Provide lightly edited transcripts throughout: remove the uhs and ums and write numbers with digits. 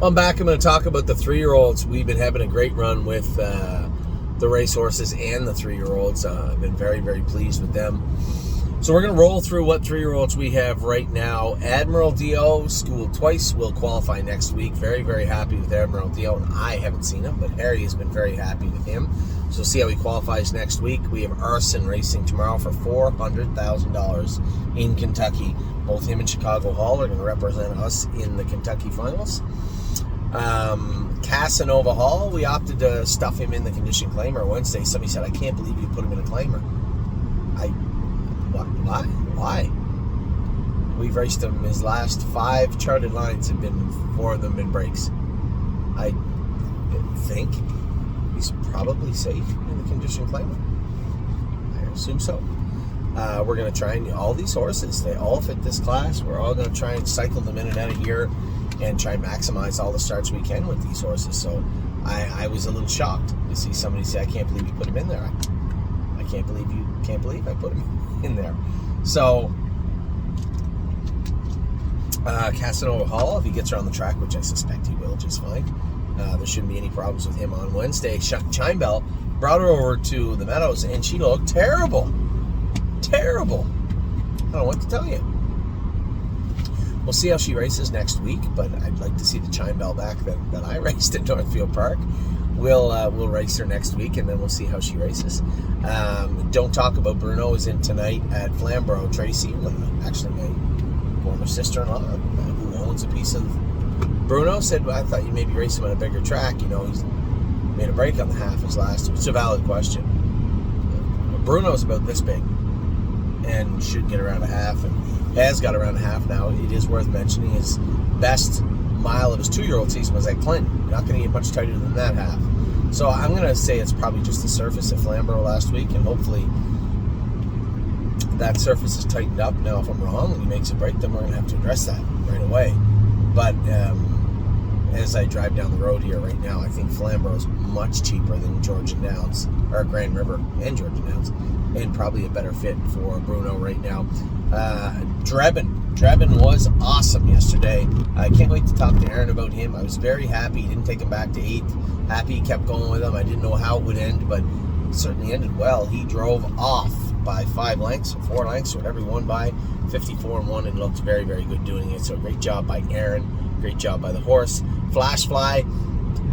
I'm back. I'm going to talk about the 3-year-olds. We've been having a great run with the racehorses and the 3-year-olds. I've been very, very pleased with them. So we're going to roll through what 3-year-olds we have right now. Admiral Dio, schooled twice, will qualify next week. Very, very happy with Admiral Dio. And I haven't seen him, but Harry has been very happy with him. So we'll see how he qualifies next week. We have Arson racing tomorrow for $400,000 in Kentucky. Both him and Chicago Hall are going to represent us in the Kentucky finals. Casanova Hall, we opted to stuff him in the condition claimer Wednesday. Somebody said, I can't believe you put him in a claimer. Why? We've raced him. His last 5 charted lines have been, 4 of them been breaks. I think he's probably safe in the condition claimer. I assume so. We're going to try and all these horses, they all fit this class. We're all going to try and cycle them in and out of here and try and maximize all the starts we can with these horses. So I was a little shocked to see somebody say, I can't believe you put him in there. I can't believe I put him in there. So Casanova Hall, if he gets around the track, which I suspect he will just fine, there shouldn't be any problems with him on Wednesday. Chime Bell brought her over to the Meadows and she looked terrible. I don't know what to tell you. We'll see how she races next week, but I'd like to see the Chime Bell back that I raced at Northfield Park. We'll race her next week, and then we'll see how she races. Don't Talk About Bruno is in tonight at Flamborough. Tracy, actually my former sister-in-law, who owns a piece of Bruno, said, well, I thought you maybe race him on a bigger track. You know, he's made a break on the half his last. It's a valid question. Bruno's about this big and should get around a half, and has got around a half now. It is worth mentioning his best mile of his 2-year-old season was at Clinton. You're not going to get much tighter than that half. So I'm going to say it's probably just the surface at Flamborough last week, and hopefully that surface is tightened up. Now, if I'm wrong and he makes a break, then we're going to have to address that right away. But as I drive down the road here right now, I think Flamborough is much cheaper than Georgian Downs, or Grand River and Georgian Downs, and probably a better fit for Bruno right now. Drebin was awesome yesterday. I can't wait to talk to Aaron about him. I was very happy he didn't take him back to 8th. Happy he kept going with him. I didn't know how it would end, but it certainly ended well. He drove off by 5 lengths or 4 lengths or whatever he won by, 54-1, and looked very, very good doing it. So great job by Aaron. Great job by the horse. Flash Fly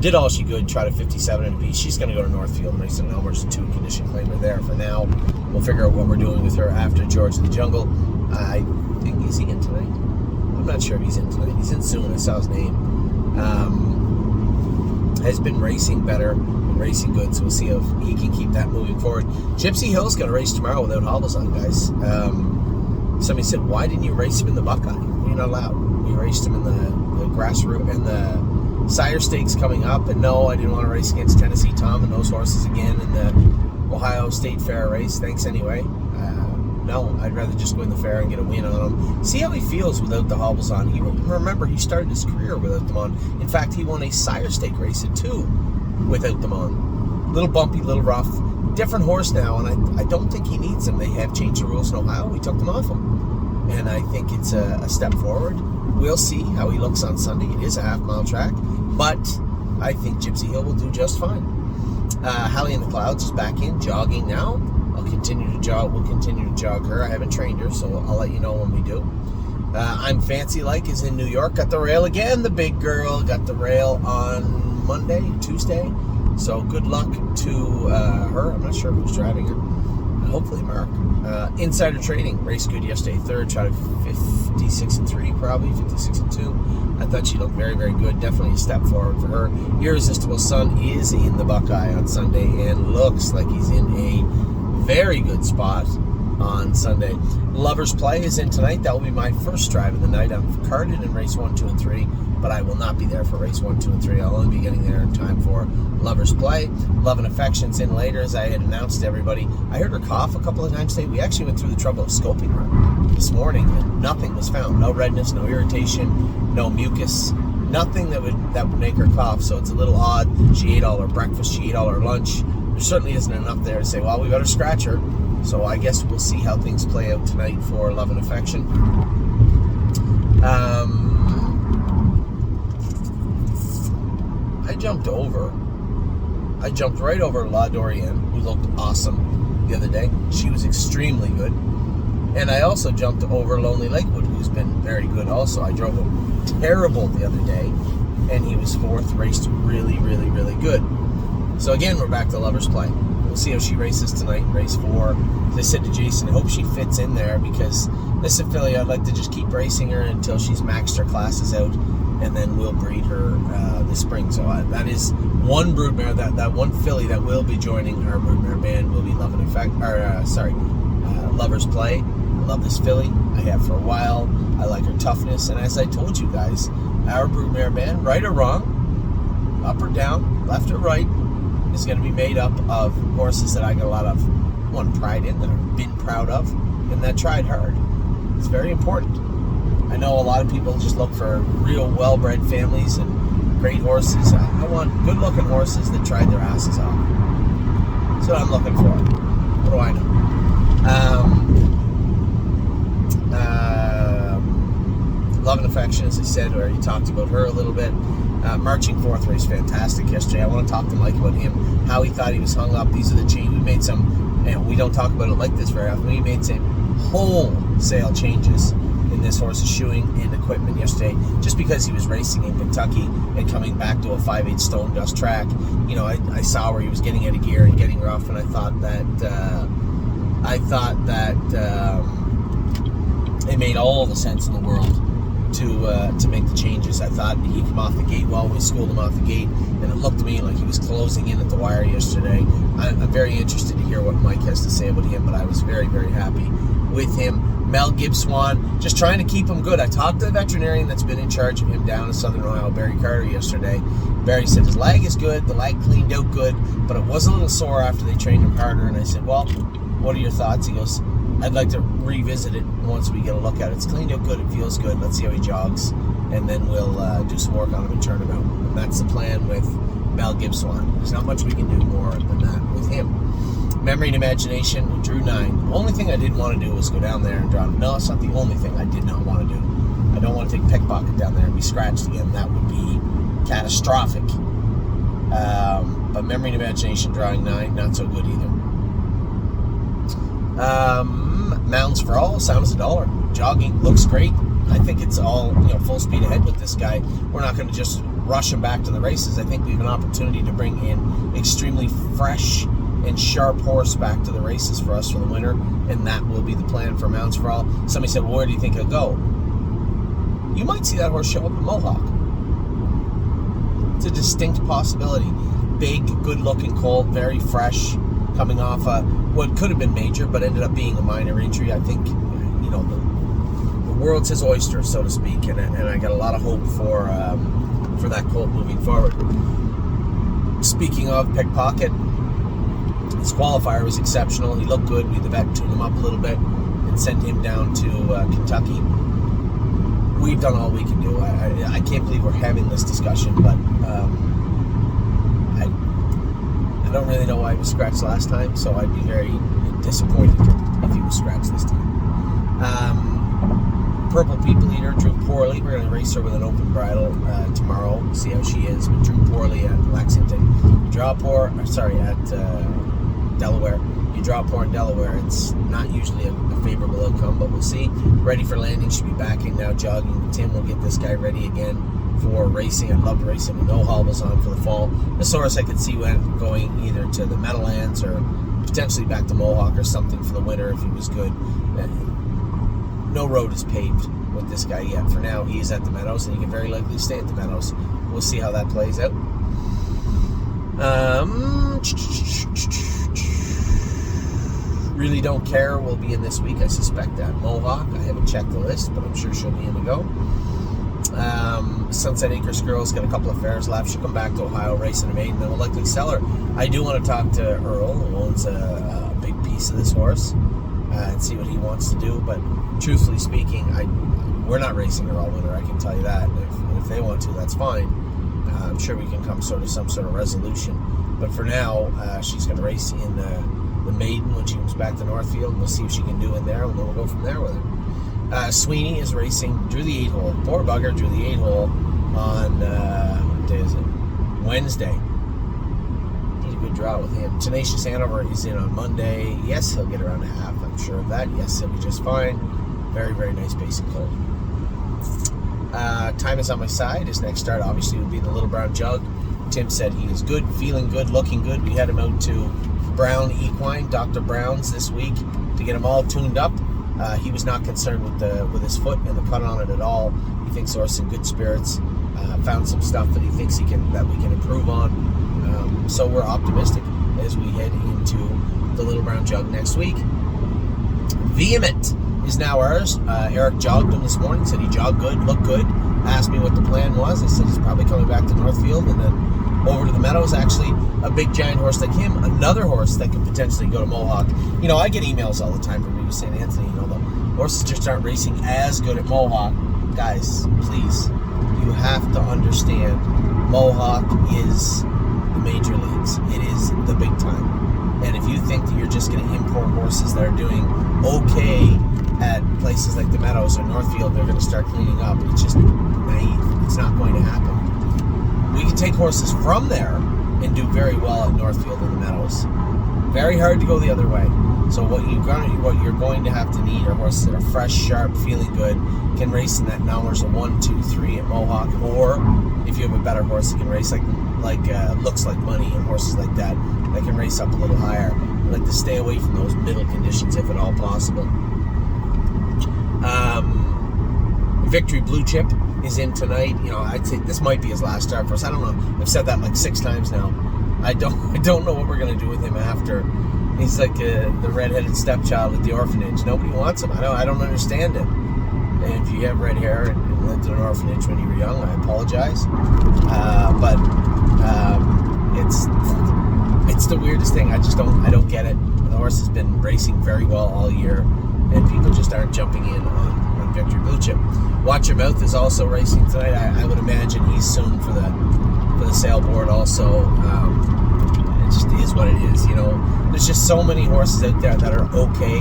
did all she could, tried a 57 and a piece. She's going to go to Northfield and race an Elmer's 2 condition claimer there for now. We'll figure out what we're doing with her after George of the Jungle. I think, is he in tonight? I'm not sure if he's in tonight. He's in soon. I saw his name. Has been racing better, been racing good, so we'll see if he can keep that moving forward. Gypsy Hill's going to race tomorrow without hobbles on, guys. Somebody said, why didn't you race him in the Buckeye? You're not allowed. We raced him in the grassroots and the Sire Stakes coming up, and no, I didn't want to race against Tennessee Tom and those horses again in the Ohio State Fair race. Thanks anyway. No, I'd rather just go in the fair and get a win on him. See how he feels without the hobbles on. Remember, he started his career without them on. In fact, he won a Sire Stake race at 2 without them on. Little bumpy, little rough. Different horse now, and I don't think he needs them. They have changed the rules in Ohio. We took them off him. And I think it's a step forward. We'll see how he looks on Sunday. It is a half-mile track, but I think Gypsy Hill will do just fine. Hallie in the Clouds is back in, jogging now. We'll continue to jog her. I haven't trained her, so I'll let you know when we do. I'm Fancy Like is in New York. Got the rail again. The big girl got the rail on Tuesday. So good luck to her. I'm not sure who's driving her. Hopefully Mark. Insider Trading raced good yesterday. 3rd, shot at 56-3, probably 56-2. I thought she looked very, very good. Definitely a step forward for her. Irresistible Sun is in the Buckeye on Sunday and looks like he's in a very good spot on Sunday. Lover's Play is in tonight. That will be my first drive of the night. I'm carded in race 1, 2, and 3, but I will not be there for race 1, 2, and 3. I'll only be getting there in time for Lover's Play. Love and Affection's in later, as I had announced to everybody. I heard her cough a couple of times today. We actually went through the trouble of scoping her this morning, and nothing was found. No redness, no irritation, no mucus, nothing that would make her cough. So it's a little odd. She ate all her breakfast. She ate all her lunch. There certainly isn't enough there to say, well, we better scratch her. So I guess we'll see how things play out tonight for Love and Affection. I jumped right over La Dorienne, who looked awesome the other day. She was extremely good. And I also jumped over Lonely Lakewood, who's been very good also. I drove him terrible the other day, and he was fourth, raced really, really, really good. So again, we're back to Lover's Play. We'll see how she races tonight, race 4. As I said to Jason, I hope she fits in there, because this filly, I'd like to just keep racing her until she's maxed her classes out, and then we'll breed her this spring. So that is one broodmare, that one filly that will be joining our broodmare band will be Lover's Play. I love this filly. I have for a while. I like her toughness, and as I told you guys, our broodmare band, right or wrong, up or down, left or right, is going to be made up of horses that I got a lot of pride in, that I've been proud of, and that tried hard. It's very important. I know a lot of people just look for real well-bred families and great horses. I want good-looking horses that tried their asses off. That's what I'm looking for. What do I know? Love and Affection, as I said, or you talked about her a little bit. Marching Fourth race, fantastic yesterday. I want to talk to Mike about him, how he thought he was hung up. These are the changes. We made some, and we don't talk about it like this very often. We made some wholesale changes in this horse's shoeing and equipment yesterday, just because he was racing in Kentucky and coming back to a 5/8 stone dust track. You know, I saw where he was getting out of gear and getting rough, and I thought that it made all the sense in the world to make the changes. I thought he came off the gate well. We schooled him off the gate, and it looked to me like he was closing in at the wire yesterday. I'm very interested to hear what Mike has to say about him, but I was very, very happy with him. Mel Gibswan, just trying to keep him good. I talked to the veterinarian that's been in charge of him down in Southern Ohio, Barry Carter, yesterday. Barry said his leg is good, the leg cleaned out good, but it was a little sore after they trained him harder. And I said, well, what are your thoughts? He goes, I'd like to revisit it once we get a look at it. It's cleaned out good, it feels good. Let's see how he jogs, and then we'll do some work on him and turn him out. And that's the plan with Mel Gibswan. There's not much we can do more than that with him. Memory and Imagination, we drew 9. The only thing I didn't want to do was go down there and draw. No, it's not the only thing I did not want to do. I don't want to take Pickpocket down there and be scratched again. That would be catastrophic. But Memory and Imagination drawing 9, not so good either. Mounds for All, sound as $1. Jogging looks great. I think it's all full speed ahead with this guy. We're not going to just rush him back to the races. I think we have an opportunity to bring in extremely fresh and sharp horse back to the races for us for the winter, and that will be the plan for Mounds for All. Somebody said, well, where do you think he'll go? You might see that horse show up at Mohawk. It's a distinct possibility. Big, good-looking colt, very fresh, coming off what could have been major, but ended up being a minor injury. I think, the world's his oyster, so to speak, and I got a lot of hope for that colt moving forward. Speaking of Pickpocket, his qualifier was exceptional. He looked good. We the vet tuned him up a little bit and sent him down to Kentucky. We've done all we can do. I can't believe we're having this discussion, but I don't really know why he was scratched last time, so I'd be very disappointed if he was scratched this time. Purple People Eater drew poorly. We're going to race her with an open bridle tomorrow, see how she is, but drew poorly at Lexington. You draw poor, at Delaware. You draw poor in Delaware. It's not usually a favorable outcome, but we'll see. Ready for landing, should be backing now, jogging. Tim will get this guy ready again for racing. I'd love to race him with no hobbles on for the fall. This horse I could see going either to the Meadowlands or potentially back to Mohawk or something for the winter if he was good. No road is paved with this guy yet. For now, he is at the Meadows, and he can very likely stay at the Meadows. We'll see how that plays out. Really Don't Care will be in this week, I suspect, at Mohawk. I haven't checked the list, but I'm sure she'll be in to go. Sunset Acres Girl's got a couple of fairs left. She'll come back to Ohio, race in a maiden, then we'll likely sell her. I do want to talk to Earl, who owns a big piece of this horse, and see what he wants to do. But truthfully speaking, we're not racing her all winter, I can tell you that. If they want to, that's fine. I'm sure we can come some sort of resolution. But for now, she's going to race in the maiden when she comes back to Northfield, and we'll see if she can do in there, and then we'll go from there with her. Sweeney is racing, drew the 8-hole. Poor bugger drew the 8-hole on, what day is it? Wednesday. Need a good draw with him. Tenacious Hanover is in on Monday. Yes, he'll get around a half. I'm sure of that. Yes, he'll be just fine. Very, very nice basic colt. Time is on my side. His next start obviously would be the Little Brown Jug. Tim said he is good, feeling good, looking good. We had him out to Brown Equine, Dr. Brown's this week to get him all tuned up. He was not concerned with his foot and the cut on it at all. He thinks the horse is in good spirits. Found some stuff that he thinks that we can improve on. So we're optimistic as we head into the Little Brown Jug next week. Vehement is now ours. Eric jogged him this morning, said he jogged good, looked good, asked me what the plan was. I said he's probably coming back to Northfield and then over to the Meadows. Actually, a big giant horse like him, another horse that could potentially go to Mohawk. You know, I get emails all the time from St. Anthony, you know, the horses just aren't racing as good at Mohawk. Guys, please, you have to understand, Mohawk is the major leagues. It is the big time. And if you think that you're just going to import horses that are doing okay at places like the Meadows or Northfield, they're going to start cleaning up, it's just naive. It's not going to happen. We can take horses from there and do very well at Northfield and the Meadows. Very hard to go the other way. So what you're going to have to need are horses that are fresh, sharp, feeling good, can race in that numbers of 1, 2, 3 at Mohawk, or if you have a better horse that can race like Looks Like Money and horses like that can race up a little higher. I like to stay away from those middle conditions if at all possible. Victory Blue Chip is in tonight. You know, I'd say this might be his last start for us. I don't know. I've said that like 6 times now. I don't know what we're gonna do with him after. He's like the redheaded stepchild at the orphanage. Nobody wants him. I don't understand it. And if you have red hair and lived in an orphanage when you were young, I apologize. But it's the weirdest thing. I don't get it. The horse has been racing very well all year, and people just aren't jumping in on Victory Blue Chip. Watch Your Mouth is also racing tonight. I would imagine he's soon for the sailboard also. It just is what it is, you know. There's just so many horses out there that are okay.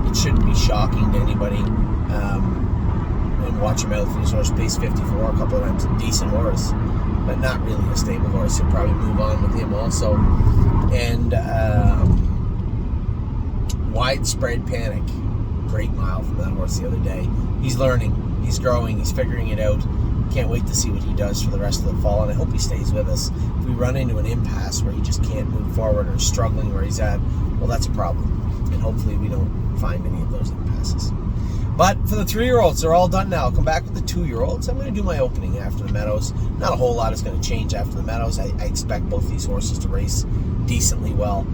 It shouldn't be shocking to anybody. And Watch Your Mouth, his horse paced 54 a couple of times. A decent horse, but not really a stable horse. You'll probably move on with him also. And Widespread Panic. Great mile from that horse the other day. He's learning. He's growing. He's figuring it out. Can't wait to see what he does for the rest of the fall, and I hope he stays with us. If we run into an impasse where he just can't move forward or struggling where he's at, well, that's a problem. And hopefully we don't find any of those impasses. But for the 3-year-olds, they're all done now. I'll come back with the 2-year-olds. I'm going to do my opening after the Meadows. Not a whole lot is going to change after the Meadows. I expect both these horses to race decently well.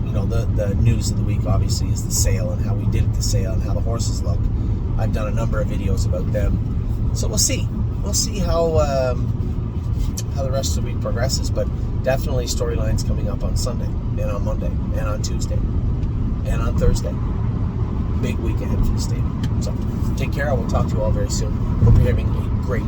You know, the news of the week, obviously, is the sale and how we did at the sale and how the horses look. I've done a number of videos about them. So we'll see. We'll see how the rest of the week progresses. But definitely storylines coming up on Sunday and on Monday and on Tuesday and on Thursday. Big week ahead for the stable. So take care. I will talk to you all very soon. Hope you're having a great